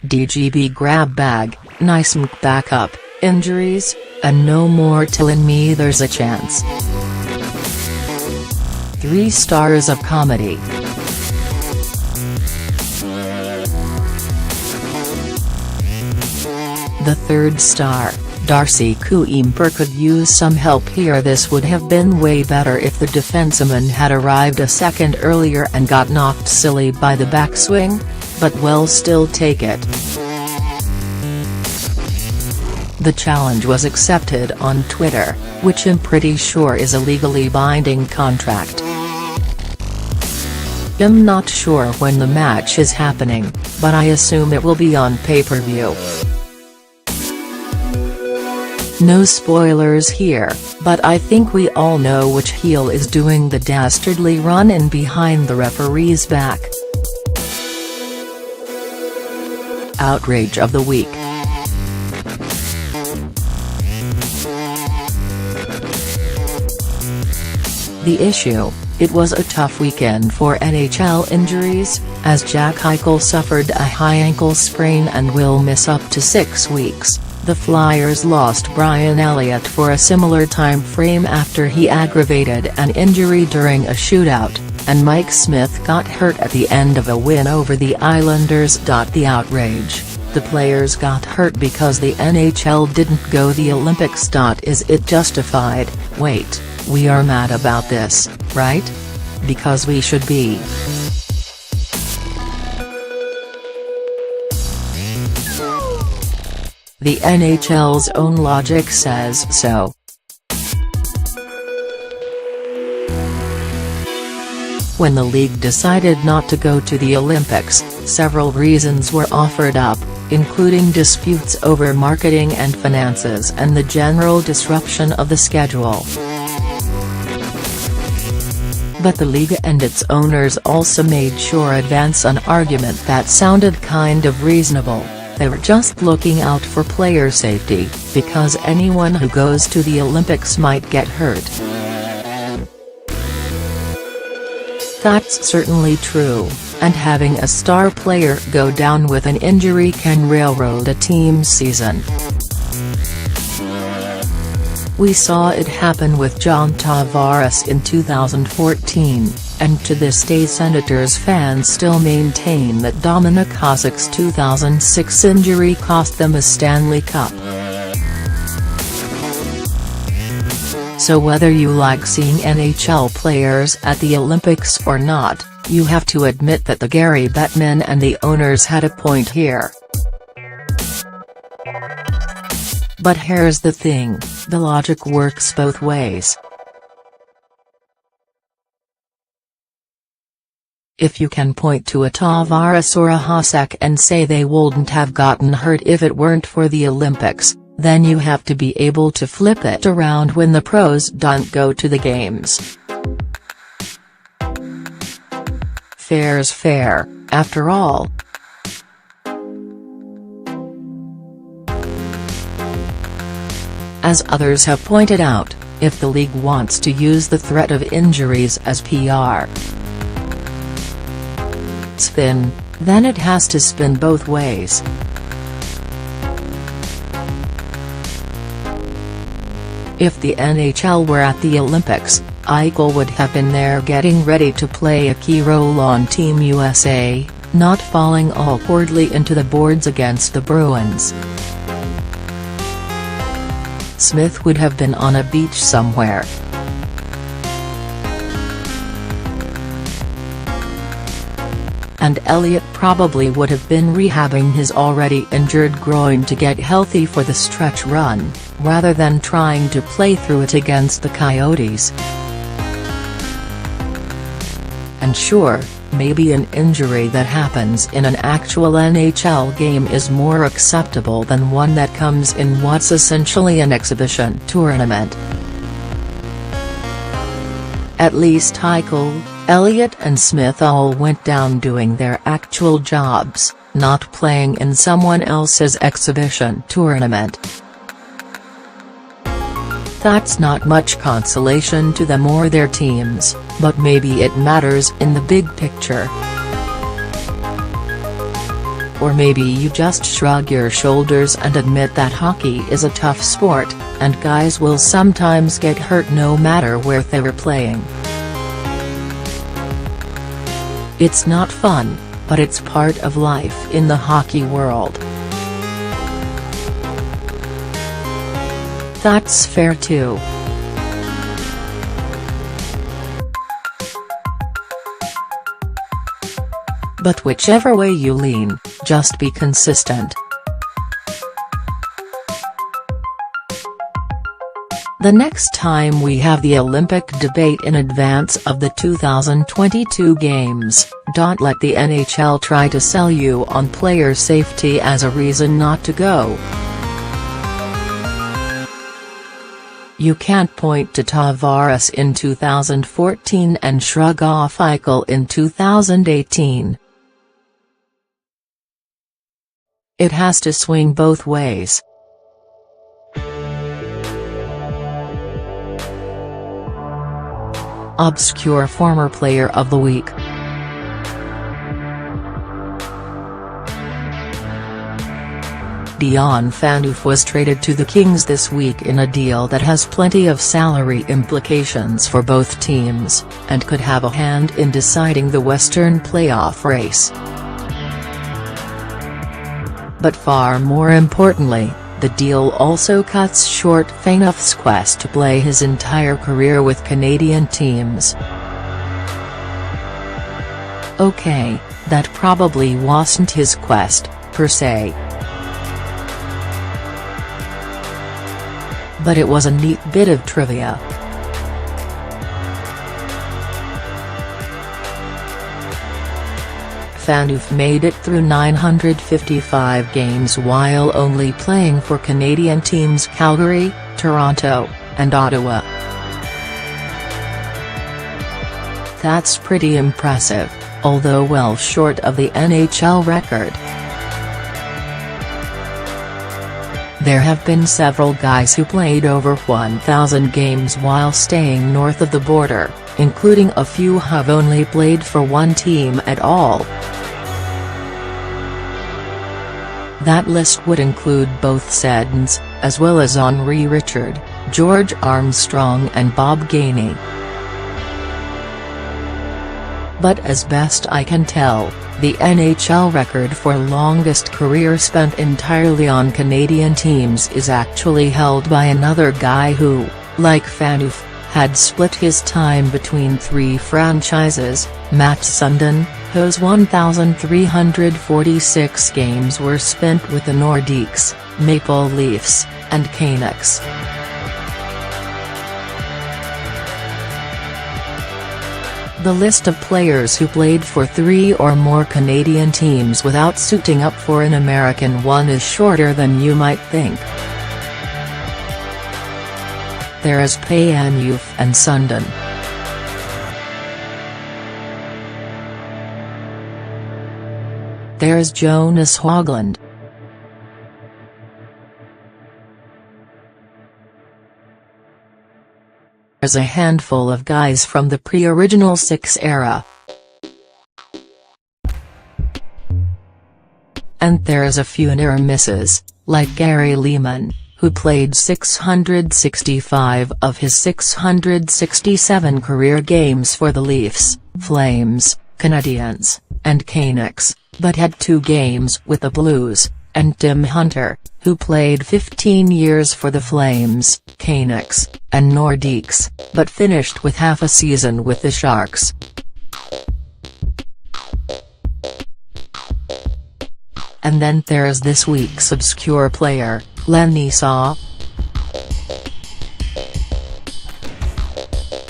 DGB grab bag, nice McBackup, injuries, and no more Tellin me there's a chance. 3 stars of comedy. The 3rd star, Darcy Kuemper, could use some help here. This would have been way better if the defenseman had arrived a second earlier and got knocked silly by the backswing, but we'll still take it. The challenge was accepted on Twitter, which I'm pretty sure is a legally binding contract. I'm not sure when the match is happening, but I assume it will be on pay-per-view. No spoilers here, but I think we all know which heel is doing the dastardly run-in behind the referee's back. Outrage of the week. The issue: it was a tough weekend for NHL injuries, as Jack Eichel suffered a high ankle sprain and will miss up to 6 weeks. The Flyers lost Brian Elliott for a similar time frame after he aggravated an injury during a shootout, and Mike Smith got hurt at the end of a win over the Islanders. The outrage: the players got hurt because the NHL didn't go the Olympics. Is it justified? Wait, we are mad about this, right? Because we should be. The NHL's own logic says so. When the league decided not to go to the Olympics, several reasons were offered up, including disputes over marketing and finances and the general disruption of the schedule. But the league and its owners also made sure advance an argument that sounded kind of reasonable. They were just looking out for player safety, because anyone who goes to the Olympics might get hurt. That's certainly true, and having a star player go down with an injury can railroad a team's season. We saw it happen with John Tavares in 2014, and to this day Senators fans still maintain that Dominik Hasek's 2006 injury cost them a Stanley Cup. So whether you like seeing NHL players at the Olympics or not, you have to admit that the Gary Bettman and the owners had a point here. But here's the thing, the logic works both ways. If you can point to a Tavares or a Hasek and say they wouldn't have gotten hurt if it weren't for the Olympics, then you have to be able to flip it around when the pros don't go to the games. Fair's fair, after all. As others have pointed out, if the league wants to use the threat of injuries as PR spin, then it has to spin both ways. If the NHL were at the Olympics, Eichel would have been there getting ready to play a key role on Team USA, not falling awkwardly into the boards against the Bruins. Smith would have been on a beach somewhere. And Elliott probably would have been rehabbing his already injured groin to get healthy for the stretch run, rather than trying to play through it against the Coyotes. And sure, maybe an injury that happens in an actual NHL game is more acceptable than one that comes in what's essentially an exhibition tournament. At least Eichel, Elliott and Smith all went down doing their actual jobs, not playing in someone else's exhibition tournament. That's not much consolation to them or their teams, but maybe it matters in the big picture. Or maybe you just shrug your shoulders and admit that hockey is a tough sport, and guys will sometimes get hurt no matter where they're playing. It's not fun, but it's part of life in the hockey world. That's fair too. But whichever way you lean, just be consistent. The next time we have the Olympic debate in advance of the 2022 Games, don't let the NHL try to sell you on player safety as a reason not to go. You can't point to Tavares in 2014 and shrug off Eichel in 2018. It has to swing both ways. Obscure former player of the week. Dion Phaneuf was traded to the Kings this week in a deal that has plenty of salary implications for both teams, and could have a hand in deciding the Western playoff race. But far more importantly, the deal also cuts short Phaneuf's quest to play his entire career with Canadian teams. Okay, that probably wasn't his quest, per se. But it was a neat bit of trivia. Phaneuf made it through 955 games while only playing for Canadian teams Calgary, Toronto, and Ottawa. That's pretty impressive, although well short of the NHL record. There have been several guys who played over 1,000 games while staying north of the border, including a few who have only played for one team at all. That list would include both Sedins, as well as Henri Richard, George Armstrong and Bob Gainey. But as best I can tell, the NHL record for longest career spent entirely on Canadian teams is actually held by another guy who, like Phaneuf, had split his time between 3 franchises, Matt Sundin, whose 1,346 games were spent with the Nordiques, Maple Leafs, and Canucks. The list of players who played for 3 or more Canadian teams without suiting up for an American one is shorter than you might think. There's Phaneuf and Sundin. There's Jonas Höglund. There's a handful of guys from the pre-original Six era. And there's a few near misses, like Gary Lehman, who played 665 of his 667 career games for the Leafs, Flames, Canadiens, and Canucks, but had 2 games with the Blues, and Tim Hunter, who played 15 years for the Flames, Canucks, and Nordiques, but finished with half a season with the Sharks. And then there's this week's obscure player, Len Esau.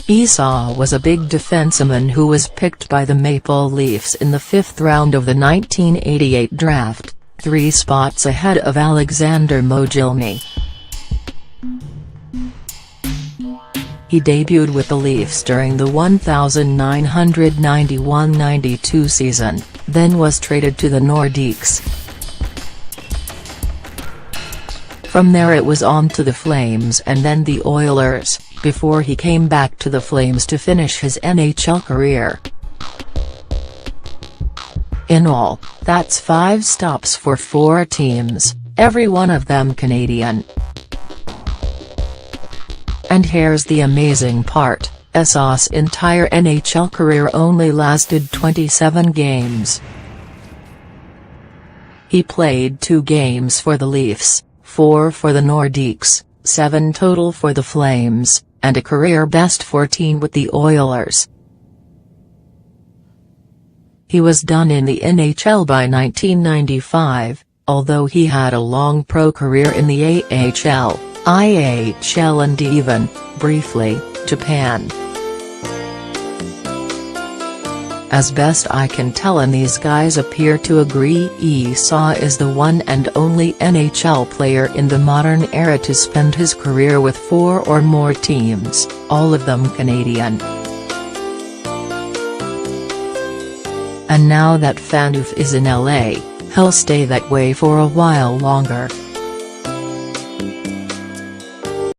Esau was a big defenseman who was picked by the Maple Leafs in the 5th round of the 1988 draft, 3 spots ahead of Alexander Mogilny. He debuted with the Leafs during the 1991–92 season, then was traded to the Nordiques. From there it was on to the Flames and then the Oilers, before he came back to the Flames to finish his NHL career. In all, that's 5 stops for 4 teams, every one of them Canadian. And here's the amazing part, Esau's entire NHL career only lasted 27 games. He played 2 games for the Leafs, 4 for the Nordiques, 7 total for the Flames, and a career-best 14 with the Oilers. He was done in the NHL by 1995, although he had a long pro career in the AHL, IHL and even, briefly, Japan. As best I can tell, and these guys appear to agree, Esau is the one and only NHL player in the modern era to spend his career with 4 or more teams, all of them Canadian. And now that Phaneuf is in LA, he'll stay that way for a while longer.